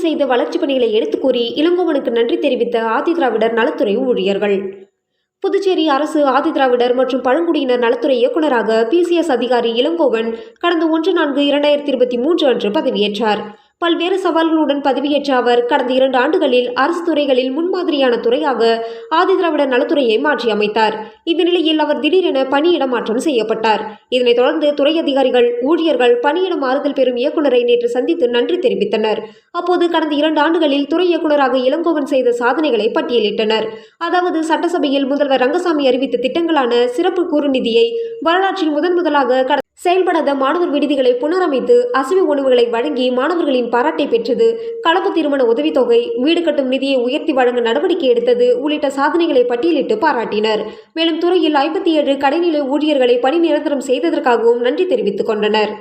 செய்த வளர்ச்சிப் பணிகளை எடுத்துக் கூறி இளங்கோவனுக்கு நன்றி தெரிவித்த ஆதிதிராவிடர் நலத்துறை ஊழியர்கள். புதுச்சேரி அரசு ஆதிதிராவிடர் மற்றும் பழங்குடியினர் நலத்துறை இயக்குநராக PCS அதிகாரி இளங்கோவன் கடந்த 1/4/2023 அன்று பதவியேற்றார். பல்வேறு சவால்களுடன் பதவியேற்ற அவர் கடந்த 2 ஆண்டுகளில் அரசு துறைகளில் முன்மாதிரியான துறையாக ஆதிதிராவிடர் நலத்துறையை மாற்றி அமைத்தார். இந்த நிலையில் அவர் திடீரென பணியிட மாற்றம் செய்யப்பட்டார். இதனைத் தொடர்ந்து துறை அதிகாரிகள், ஊழியர்கள் பணியிட மாறுதல் பெறும் இயக்குநரை நேற்று சந்தித்து நன்றி தெரிவித்தனர். அப்போது கடந்த 2 ஆண்டுகளில் துறை இயக்குநராக இளங்கோவன் செய்த சாதனைகளை பட்டியலிட்டனர். அதாவது சட்டசபையில் முதல்வர் ரங்கசாமி அறிவித்த திட்டங்களான சிறப்பு குறுநிதியை, வரலாற்றில் முதலாக செயல்படாத மாணவர் விடுதிகளை புனரமைத்து அசைவ உணவுகளை வழங்கி மாணவர்களின் பாராட்டை பெற்றது, கலப்பு திருமண உதவித்தொகை, வீடு கட்டும் நிதியை உயர்த்தி வழங்க நடவடிக்கை எடுத்தது உள்ளிட்ட சாதனைகளை பட்டியலிட்டு பாராட்டினர். மேலும் துறையில் 57 கடைநிலை ஊழியர்களை பணி நிரந்தரம் செய்ததற்காகவும் நன்றி தெரிவித்துக் கொண்டனர்.